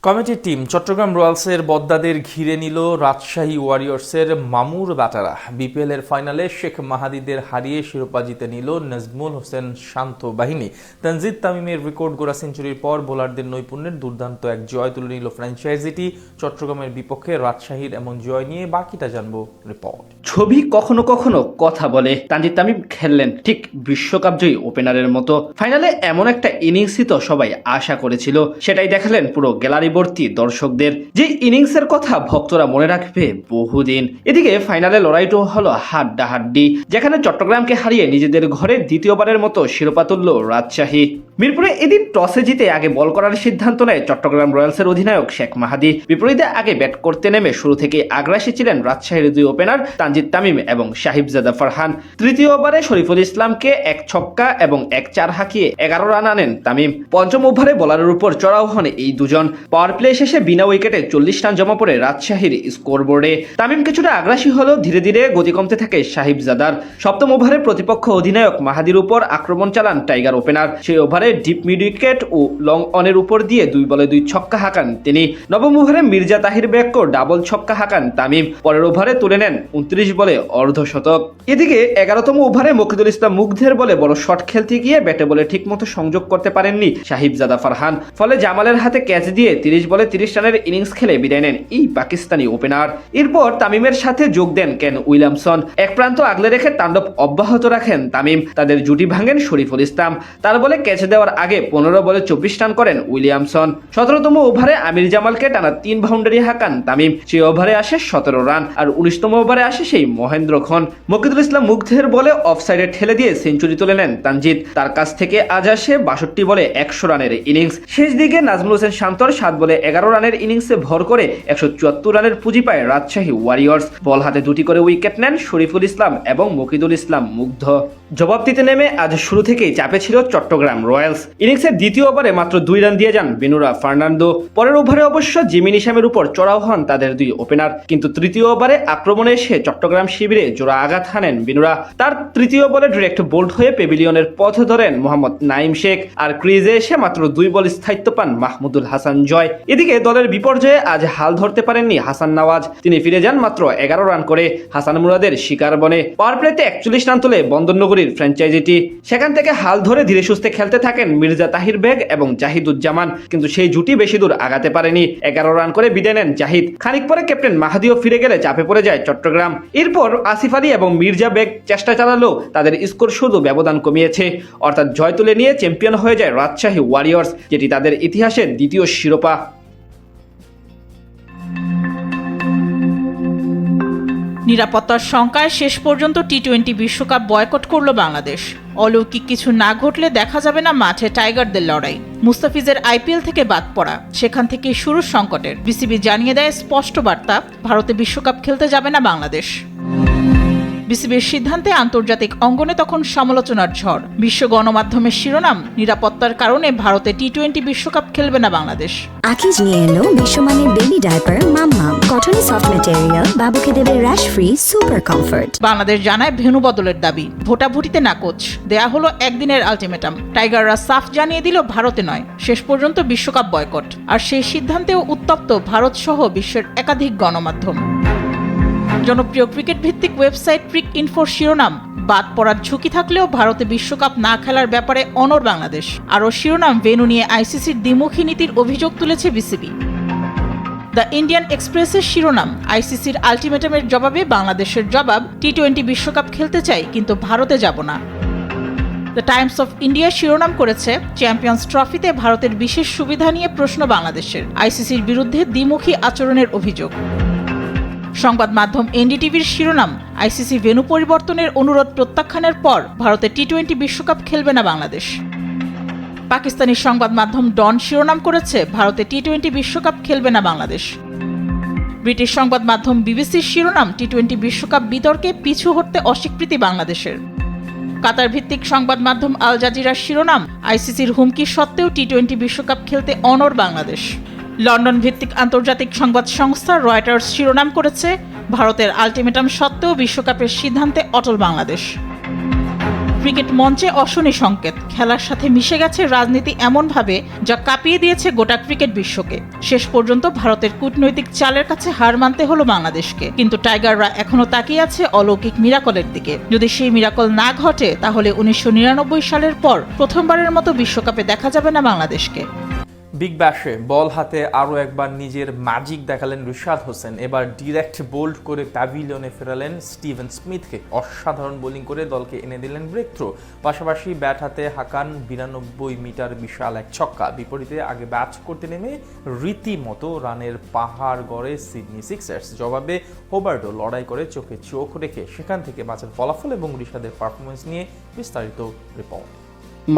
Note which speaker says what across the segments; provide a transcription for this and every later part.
Speaker 1: Committee team Chittagong রয়্যালসের বদ্দাদের ঘিরে নিল রাজশাহী ওয়ারিয়র্সের মামুর ব্যাটারা। বিপিএল এর ফাইনালে শেখ মাহাদিদের হারিয়ে শিরোপা জিতে নিল নাজমুল হোসেন শান্ত বাহিনী। তানজিদ তামিমের রেকর্ড গড়া সেঞ্চুরির পর বোলারদের নৈপুণ্যের দুর্দান্ত এক জয় তুলে নিল ফ্র্যাঞ্চাইজিটি। চট্টগ্রামের বিপক্ষে রাজশাহীর এমন জয় নিয়ে বাকিটা জানবো রিপোর্ট।
Speaker 2: ছবি কখনো কখনো কথা বলে। তানজিদ তামিম খেললেন ঠিক বিশ্বকাপ জয়ী ওপেনারের মতো। ফাইনালে এমন একটা ইনিংসই তো সবাই আশা করেছিল, সেটাই দেখালেন পুরো গ্যালারি ভর্তি দর্শকদের। যে ইনিংসের কথা ভক্তরা মনে রাখবে বহুদিন। এদিকে ফাইনালে লড়াইটাও হলো হাড্ডাহাড্ডি, যেখানে চট্টগ্রামকে হারিয়ে নিজেদের ঘরে দ্বিতীয়বারের মতো শিরোপা তুলল রাজশাহী। মিরপুরে এদিন টসে জিতে আগে বল করার সিদ্ধান্ত নেয় চট্টগ্রাম রয়্যালসের অধিনায়ক শেখ মাহাদি। বিপরীতে আগে ব্যাট করতে নেমে শুরু থেকে আগ্রাসী ছিলেন রাজশাহীর দুই ওপেনার তানজিদ তামিম এবং সাহিবজাদা ফারহান। তৃতীয় ওভারে শরীফুল ইসলামকে এক ছক্কা এবং এক চার হাঁকিয়ে 11 রান আনেন তামিম। পঞ্চম ওভারে বোলারের উপর চড়াও হন এই দুজন। পাওয়ার প্লে শেষে বিনা উইকেটে 40 রান জমা পড়ে রাজশাহীর স্কোরবোর্ডে। তামিম কিছুটা আগ্রাসী হলেও ধীরে ধীরে গতি কমতে থাকে সাহিবজাদার। সপ্তম ওভারে প্রতিপক্ষ অধিনায়ক মাহাদির উপর আক্রমণ চালান টাইগার ওপেনার। সেই ওভারে ডিপ মিড উইকেট ও লং অনের উপর দিয়ে 2 বলে 2 ছক্কা হাঁকান তিনি। নবম ওভারে মির্জা তাহির বেগকে ডাবল ছক্কা হাঁকান তামিম। পরের ওভারে তুলে নেন 29 বলে অর্ধশতক। এদিকে 11তম ওভারে মকিদুল ইসলাম মুগ্ধের বলে বড় শট খেলতে গিয়ে ব্যাটে বলে ঠিকমতো সংযোগ করতে পারেননি সাহিবজাদা ফারহান। ফলে জামালের হাতে ক্যাচ দিয়ে 30 বলে 30 রানের ইনিংস খেলে বিদায় নেন এই পাকিস্তানি ওপেনার। এরপর তামিমের সাথে যোগ দেন কেন উইলিয়ামসন। এক প্রান্ত আগলে রেখে তাণ্ডব অব্যাহত রাখেন তামিম। তাদের জুটি ভাঙেন শরীফুল ইসলাম। তার বলে ক্যাচ দেওয়ার আগে 15 বলে 24 রান করেন উইলিয়ামসন। 17তম ওভারে আমির জামালকে টানা 3 বাউন্ডারি হাঁকান তামিম। সেই ওভারে আসে 17 রান। আর 19তম ওভারে আসে সেই মহেন্দ্র খন। মকিদুল ইসলাম মুগ্ধের বলে অফসাইডে ঠেলে দিয়ে সেঞ্চুরি তুলে নেন তানজিদ। তার কাছ থেকে আজ আসে 62 বলে 100 রানের ইনিংস। শেষ দিকে নাজমুল হোসেন শান্তর 7 বলে 11 রানের ইনিংসে ভর করে 174 রানের পুঁজি পায় রাজশাহী ওয়ারিয়র্স। বল হাতে 2টি করে উইকেট নেন শরীফুল ইসলাম এবং মকিদুল ইসলাম মুগ্ধ। জবাব দিতে নেমে আজ শুরু থেকেই চাপে ছিল চট্টগ্রাম রয়্যালস। ইনিংসের দ্বিতীয় ওভারে মাত্র 2 রান দিয়ে যান বেনুরা ফার্নান্দো। পরের ওভারে অবশ্য জিমি নিশামের উপর চড়াও হন তাদের দুই ওপেনার। কিন্তু তৃতীয় ওভারে আক্রমণে এসে চট্টগ্রাম শিবিরে জোড়া আঘাত হানেন বেনুরা। তার তৃতীয় বলে ডিরেক্ট বোল্ড হয়ে পেভিলিয়নের পথ ধরেন মোহাম্মদ নাইম শেখ। আর ক্রিজে এসে মাত্র 2 বল স্থায়িত্ব পান মাহমুদুল হাসান জয়। এদিকে দলের বিপর্যয়ে আজ হাল ধরতে পারেননি হাসান নওয়াজ। তিনি ফিরে যান মাত্র 11 রান করে হাসান মুরাদের শিকার বনে। পাওয়ার প্লেতে 41 রান তোলে বন্দরনগরীর ফ্র্যাঞ্চাইজিটি। সেখান থেকে হাল ধরে ধীরে সুস্থে খেলতে থাকেন মির্জা তাহির বেগ এবং জাহিদুজ্জামান। কিন্তু সেই জুটি বেশি দূর আগাতে পারেনি। 11 রান করে বিদায় নেন জাহিদ। খানিক পরে ক্যাপ্টেন মাহাদিও ফিরে গেলে চাপে পড়ে যায় চট্টগ্রাম। এরপর আসিফ আলী এবং মির্জা বেগ চেষ্টা চালালেও তাদের স্কোর শুধু ব্যবধান কমিয়েছে। অর্থাৎ জয় তুলে নিয়ে চ্যাম্পিয়ন হয়ে যায় রাজশাহী ওয়ারিয়র্স, যেটি তাদের ইতিহাসের দ্বিতীয় শিরোপা।
Speaker 3: নিরাপত্তার শঙ্কায় শেষ পর্যন্ত টি-20 বিশ্বকাপ বয়কট করল বাংলাদেশ। অলৌকিক কিছু না ঘটলে দেখা যাবে না মাঠে টাইগারদের লড়াই। মুস্তাফিজের আইপিএল থেকে বাদ পড়া, সেখান থেকেই শুরু সংকটের। বিসিবি জানিয়ে দেয় স্পষ্ট বার্তা, ভারতে বিশ্বকাপ খেলতে যাবে না বাংলাদেশ। বিসিবির সিদ্ধান্তে আন্তর্জাতিক অঙ্গনে তখন সমালোচনার ঝড়। বিশ্ব গণমাধ্যমের শিরোনাম, নিরাপত্তার কারণে ভারতে টি-20 বিশ্বকাপ খেলবে না বাংলাদেশ।
Speaker 4: আকিজ নিয়ে এলো বিশ্বমানের বেবি ডায়াপার মাম্মাম। কটনে সফট ম্যাটেরিয়াল, বাবুকে দেবে rash free super comfort.
Speaker 3: Bangladesh জানায় ভেন্যু বদলের দাবি, ভোটাভুটিতে নাকচ। দেয়া হলো একদিনের আলটিমেটাম। টাইগাররা সাফ জানিয়ে দিল ভারতে নয়, শেষ পর্যন্ত বিশ্বকাপ বয়কট। আর সেই সিদ্ধান্তেও উত্তপ্ত ভারত সহ বিশ্বের একাধিক গণমাধ্যম। জনপ্রিয় ক্রিকেট ভিত্তিক ওয়েবসাইট ক্রিক ইনফোর শিরোনাম, বাদ পড়ার ঝুঁকি থাকলেও ভারতে বিশ্বকাপ না খেলার ব্যাপারে অনড় বাংলাদেশ। আরও শিরোনাম, ভেন্যু নিয়ে আইসিসির দ্বিমুখী নীতির অভিযোগ তুলেছে বিসিবি। দ্য ইন্ডিয়ান এক্সপ্রেসের শিরোনাম, আইসিসির আলটিমেটামের জবাবে বাংলাদেশের জবাব, টি-20 বিশ্বকাপ খেলতে চাই কিন্তু ভারতে যাব না। দ্য টাইমস অফ ইন্ডিয়া শিরোনাম করেছে, চ্যাম্পিয়ন্স ট্রফিতে ভারতের বিশেষ সুবিধা নিয়ে প্রশ্ন বাংলাদেশের। আইসিসির বিরুদ্ধে দ্বিমুখী আচরণের অভিযোগ। সংবাদ মাধ্যম এনডিটিভির শিরোনাম, আইসিসি ভেন্যু পরিবর্তনের অনুরোধ প্রত্যাখ্যানের পর ভারতে টি-20 বিশ্বকাপ খেলবে না বাংলাদেশ। পাকিস্তানি সংবাদ মাধ্যম ডন শিরোনাম করেছে, ভারতে টি-20 বিশ্বকাপ খেলবে না বাংলাদেশ। ব্রিটিশ সংবাদ মাধ্যম বিবিসির শিরোনাম, টি-20 বিশ্বকাপ বিতর্কে পিছু হটতে অস্বীকৃতি বাংলাদেশের। কাতার ভিত্তিক সংবাদ মাধ্যম আল জাজিরার শিরোনাম, আইসিসির হুমকি সত্ত্বেও টি-20 বিশ্বকাপ খেলতে অনড় বাংলাদেশ। লন্ডন ভিত্তিক আন্তর্জাতিক সংবাদ সংস্থা রয়টার্স শিরোনাম করেছে, ভারতের আলটিমেটাম সত্ত্বেও বিশ্বকাপের সিদ্ধান্তে অটল বাংলাদেশ। ক্রিকেট মঞ্চে অশনি সংকেত, খেলার সাথে মিশে গেছে রাজনীতি এমনভাবে যা কাঁপিয়ে দিয়েছে গোটা ক্রিকেট বিশ্বকে। শেষ পর্যন্ত ভারতের কূটনৈতিক চালের কাছে হার মানতে হলো বাংলাদেশকে, কিন্তু টাইগাররা এখনো তাকিয়ে আছে অলৌকিক মিরাকলের দিকে। যদি সেই মিরাকল না ঘটে তাহলে 1999 সালের পর প্রথমবারের মতো বিশ্বকাপে দেখা যাবে না বাংলাদেশকে।
Speaker 1: বিগ ব্যাশে বল হাতে আরও একবার নিজের ম্যাজিক দেখালেন রিশাদ হোসেন। এবার ডিরেক্ট বোল্ড করে প্যাভিলিয়নে ফেরালেন স্টিভেন স্মিথকে। অসাধারণ বোলিং করে দলকে এনে দিলেন ব্রেক থ্রো। পাশাপাশি ব্যাট হাতে হাঁকান 92 মিটার বিশাল এক ছক্কা। বিপরীতে আগে ব্যাট করতে নেমে রীতিমতো রানের পাহাড় গড়ে সিডনি সিক্সার্স। জবাবে হোবার্টও লড়াই করে চোখে চোখ রেখে সেখান থেকে ম্যাচের ফলাফল এবং রিশাদের পারফরমেন্স নিয়ে বিস্তারিত রিপোর্ট।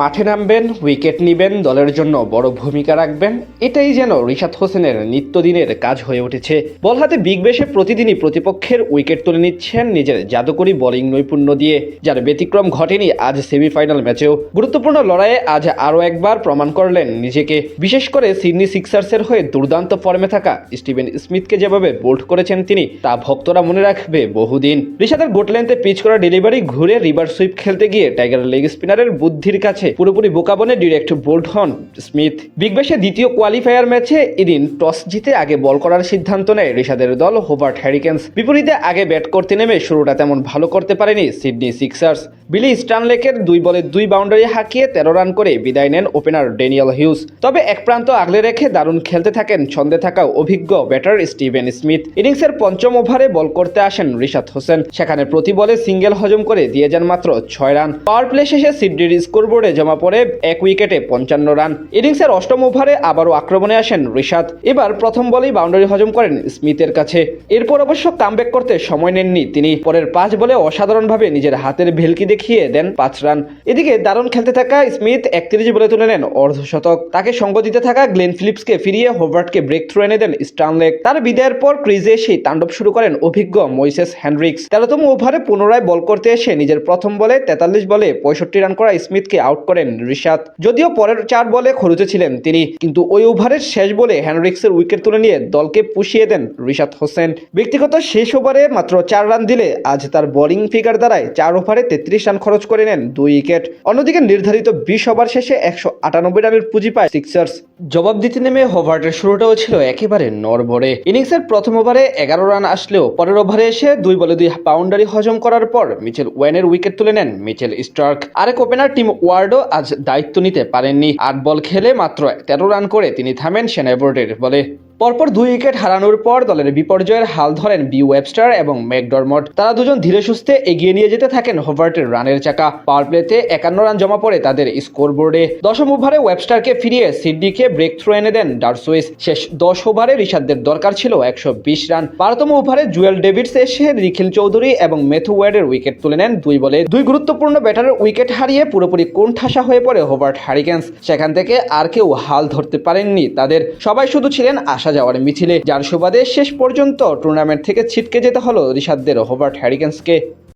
Speaker 2: মাঠে নামবেন, উইকেট নিবেন, দলের জন্য বড় ভূমিকা রাখবেন, এটাই যেন রিশাদ হোসেনের নিত্যদিনের কাজ হয়ে উঠেছে। বল হাতে বিগ ব্যাশে প্রতিদিনই প্রতিপক্ষের উইকেট তুলে নিচ্ছেন নিজের জাদুকরী বোলিং নৈপুণ্য দিয়ে, যার ব্যতিক্রম ঘটেনি আজ সেমিফাইনাল ম্যাচেও। গুরুত্বপূর্ণ লড়াইয়ে আজ আরও একবার প্রমাণ করলেন নিজেকে। বিশেষ করে সিডনি সিক্সার্সের হয়ে দুর্দান্ত ফর্মে থাকা স্টিভেন স্মিথকে যেভাবে বোল্ড করেছেন তিনি, তা ভক্তরা মনে রাখবে বহুদিন। রিশাদের গোট লেন্থে পিচ করা ডেলিভারি ঘুরে রিভার্স সুইপ খেলতে গিয়ে টাইগার লেগ স্পিনারের বুদ্ধির কাছে পুরোপুরি বোকা বনে ডিরেক্ট বোল্ড হন স্মিথ। বিগ ব্যাশে দ্বিতীয় কোয়ালিফায়ার ম্যাচে এদিন টস জিতে আগে বল করার সিদ্ধান্ত নেয় রিশাদের দল হোবার্ট হ্যারিকেন্স। বিপরীতে আগে ব্যাট করতে নেমে শুরুটা তেমন ভালো করতে পারেনি সিডনি সিক্সার্স। বিলি স্টানলেকের 2 বলে 2 বাউন্ডারি হাঁকিয়ে 13 রান করে বিদায় নেন ওপেনার ড্যানিয়েল হিউজ। তবে এক প্রান্ত আগলে রেখে দারুণ খেলতে থাকেন ছন্দে থাকা অভিজ্ঞ ব্যাটার স্টিভেন স্মিথ। ইনিংসের পঞ্চম ওভারে বল করতে আসেন রিশাদ হোসেন। সেখানে প্রতি বলে সিঙ্গেল হজম করে দিয়ে যান মাত্র 6 রান। পাওয়ার প্লে শেষে সিডনির স্কোরবোর্ডে জমা পড়ে 1 উইকেটে 55 রান। ইনিংসের অষ্টম ওভারে আবারও আক্রমণে আসেন রিশাদ। এবার প্রথম বলেই বাউন্ডারি হজম করেন স্মিথের কাছে। এরপর অবশ্য কামব্যাক করতে সময় নেননি তিনি। পরের 5 বলে অসাধারণভাবে নিজের হাতের ভেলকি দেখিয়ে দেন 5 রান। এদিকে দারুণ খেলতে থাকা স্মিথ 31 বলে তুলে নেন অর্ধশতক। তাকে সঙ্গ দিতে থাকা গ্লেন ফিলিপসকে ফিরিয়ে হোবার্টকে ব্রেক থ্রু এনে দেন স্টানলেক। তার বিদায়ের পর ক্রিজে এসে তাণ্ডব শুরু করেন অভিজ্ঞ মইসেস হেনরিক্স। 13তম ওভারে পুনরায় বল করতে এসে নিজের প্রথম বলে 43 বলে 65 রান করা স্মিথকে আউট করেন রিশাদ। যদিও পরের 4 বলে খরুচে ছিলেন তিনি, কিন্তু ওই ওভারের শেষ বলে হেনরিক্সের উইকেট তুলে নিয়ে দলকে পুষিয়ে দেন রিশাদ হোসেন। ব্যক্তিগত শেষ ওভারে মাত্র 4 রান দিলে আজ তার বোলিং ফিগার দ্বারায় 4 ওভারে 33 রান খরচ করে নেন 2 উইকেট। অন্যদিকে নির্ধারিত 20 ওভার শেষে 198 রানের পুঁজি পায় সিক্সার্স। জবাব দিতে নেমে হোবার্টের শুরুটাও ছিল একেবারে নড়বড়ে। ইনিংসের প্রথম ওভারে 11 রান আসলেও পরের ওভারে এসে 2 বলে 2 বাউন্ডারি হজম করার পর মিচেল ওয়েনের উইকেট তুলে নেন মিচেল স্টার্ক। আরেক ওপেনার টিম ওয়ার্ডও আজ দায়িত্ব নিতে পারেননি। 8 বল খেলে মাত্র 13 রান করে তিনি থামেন শেন এভার্টের বলে। পরপর 2 উইকেট হারানোর পর দলের বিপর্যয়ের হাল ধরেন বি ওয়েবস্টার এবং ম্যাকডরমট। তারা দুজন ধীরে সুস্থে এগিয়ে নিয়ে যেতে থাকেন হোবার্টের রানের চাকা। পাওয়ার প্লেতে 51 রান জমা পড়ে তাদের স্কোরবোর্ডে। 10ম ওভারে ওয়েবস্টারকে ফিরিয়ে সিডনিকে ব্রেক থ্রু এনে দেন ডারসুইস। শেষ 10 ওভারে রিশাদদের দরকার ছিল 120 রান। 12তম ওভারে জুয়েল ডেভিডস এসে নিখিল চৌধুরী এবং ম্যাথু ওয়ার্ডের উইকেট তুলে নেন 2 বলে। 2 গুরুত্বপূর্ণ ব্যাটারের উইকেট হারিয়ে পুরোপুরি কোণঠাসা হয়ে পড়ে হোবার্ট হ্যারিকেন্স। সেখান থেকে আর কেউ হাল ধরতে পারেননি তাদের। সবাই শুধু ছিলেন আসা যাওয়ার মিছিলে, যার সুবাদে শেষ পর্যন্ত টুর্নামেন্ট থেকে ছিটকে যেতে হলো রিশাদদের হোবার্ট হ্যারিকেন্সকে।